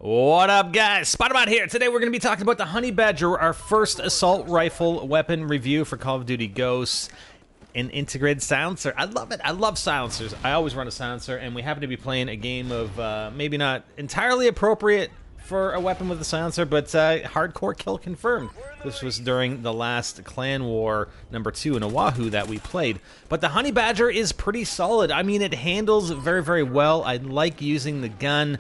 What up, guys? Spottabot here. Today we're going to be talking about the Honey Badger, our first assault rifle weapon review for Call of Duty Ghosts. An integrated silencer. I love it. I love silencers. I always run a silencer, and we happen to be playing a game of maybe not entirely appropriate for a weapon with a silencer, but hardcore kill confirmed. This was during the last Clan War #2 in Oahu that we played. But the Honey Badger is pretty solid. I mean, it handles very, very well. I like using the gun.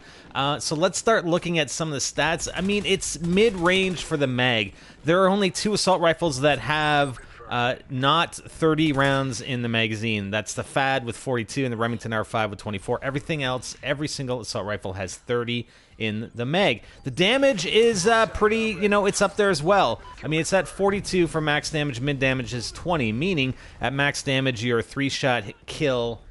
So let's start looking at some of the stats. I mean, it's mid-range for the mag. There are only 2 assault rifles that have not 30 rounds in the magazine. That's the FAD with 42 and the Remington R5 with 24. Everything else, every single assault rifle has 30 in the mag. The damage is pretty, it's up there as well. I mean, it's at 42 for max damage, mid damage is 20, meaning at max damage, you're a 3-shot kill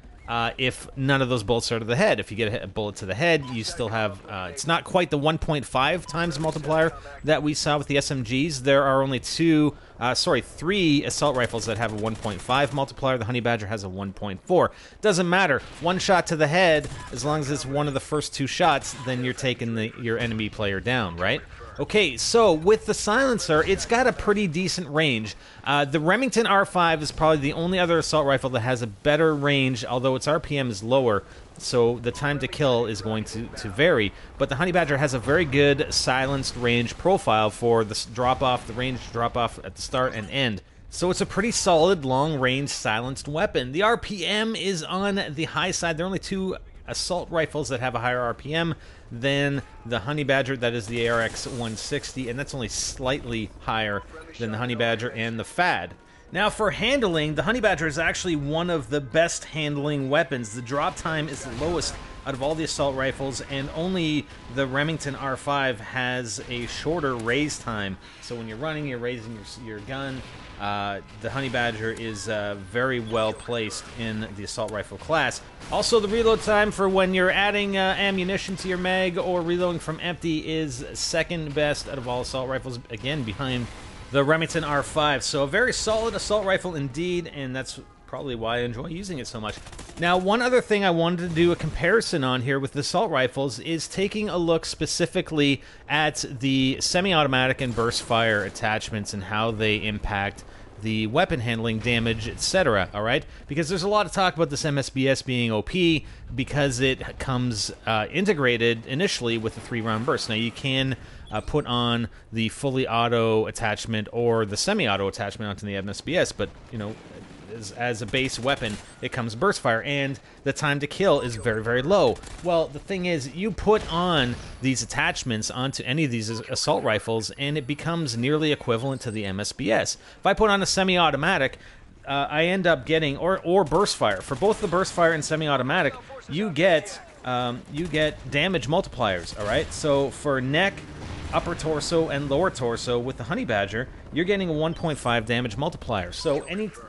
if none of those bullets are to the head. If you get a bullet to the head, you still have, it's not quite the 1.5 times multiplier that we saw with the SMGs. There are only 3 assault rifles that have a 1.5 multiplier. The Honey Badger has a 1.4. Doesn't matter. 1 shot to the head, as long as it's one of the first 2 shots, then you're taking your enemy player down, right? Okay, so with the silencer, it's got a pretty decent range. The Remington R5 is probably the only other assault rifle that has a better range, although its RPM is lower, so the time to kill is going to vary. But the Honey Badger has a very good silenced range profile for the drop-off, the range drop-off at the start and end. So it's a pretty solid long-range silenced weapon. The RPM is on the high side. There are only 2 assault rifles that have a higher RPM than the Honey Badger. That is the ARX 160, and that's only slightly higher than the Honey Badger and the FAD. Now for handling, the Honey Badger is actually one of the best handling weapons. The drop time is the lowest out of all the assault rifles, and only the Remington R5 has a shorter raise time. So when you're running, you're raising your gun. The Honey Badger is very well placed in the assault rifle class. Also, the reload time for when you're adding ammunition to your mag or reloading from empty is second best out of all assault rifles, again behind the Remington R5. So a very solid assault rifle indeed, and that's probably why I enjoy using it so much. Now, one other thing I wanted to do a comparison on here with the assault rifles is taking a look specifically at the semi-automatic and burst fire attachments and how they impact the weapon handling, damage, etc. Alright? Because there's a lot of talk about this MSBS being OP because it comes integrated initially with a 3-round burst. Now, you can put on the fully auto attachment or the semi-auto attachment onto the MSBS, but, as a base weapon, it comes burst fire, and the time to kill is very, very low. Well, the thing is, you put on these attachments onto any of these assault rifles, and it becomes nearly equivalent to the MSBS. If I put on a semi-automatic, I end up getting, or burst fire. For both the burst fire and semi-automatic, you get damage multipliers. All right, so for neck, upper torso, and lower torso with the Honey Badger, you're getting a 1.5 damage multiplier. So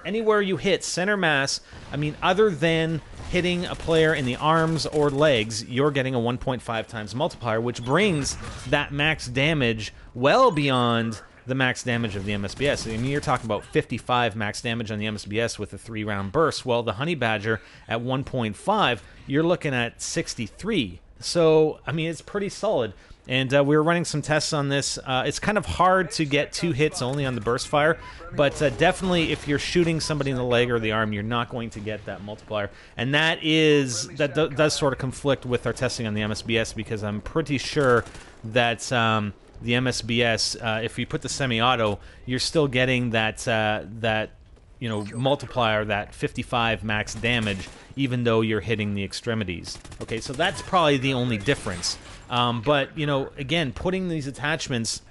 anywhere you hit center mass, I mean, other than hitting a player in the arms or legs, you're getting a 1.5 times multiplier, which brings that max damage well beyond the max damage of the MSBS. I mean, you're talking about 55 max damage on the MSBS with a 3-round burst. Well, the Honey Badger at 1.5, you're looking at 63. So, I mean, it's pretty solid. And we were running some tests on this. It's kind of hard to get 2 hits only on the burst fire, but definitely if you're shooting somebody in the leg or the arm, you're not going to get that multiplier. And that does sort of conflict with our testing on the MSBS, because I'm pretty sure that the MSBS, if you put the semi-auto, you're still getting that multiplier, that 55 max damage, even though you're hitting the extremities. Okay, so that's probably the only difference. But, again, putting these attachments,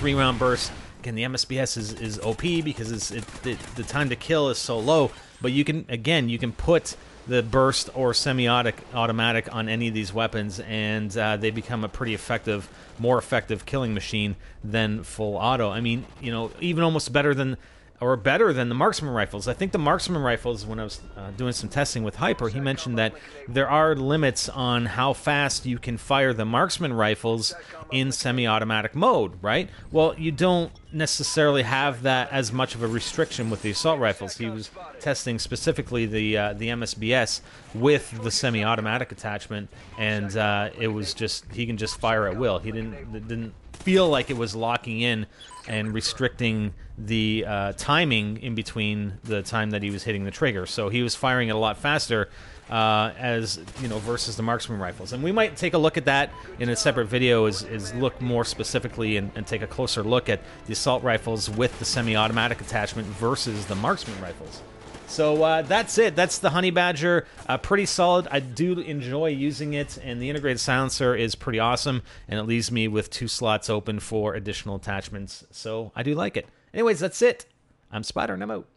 3-round burst, again, the MSBS is OP because the time to kill is so low, but you can put the burst or semi-automatic on any of these weapons, and they become a pretty more effective killing machine than full auto. I mean, even almost better than or better than the marksman rifles. I think the marksman rifles, when I was doing some testing with Hyper, he mentioned that there are limits on how fast you can fire the marksman rifles in semi-automatic mode, right? Well, you don't necessarily have that as much of a restriction with the assault rifles. He was testing specifically the MSBS with the semi-automatic attachment, and it was just, he can just fire at will. He didn't feel like it was locking in and restricting the timing in between the time that he was hitting the trigger. So he was firing it a lot faster, as you know, versus the marksman rifles. And we might take a look at that in a separate video, is look more specifically and take a closer look at the assault rifles with the semi-automatic attachment versus the marksman rifles. So that's it. That's the Honey Badger. Pretty solid. I do enjoy using it, and the integrated silencer is pretty awesome, and it leaves me with 2 slots open for additional attachments. So I do like it. Anyways, that's it. I'm Spider, and I'm out.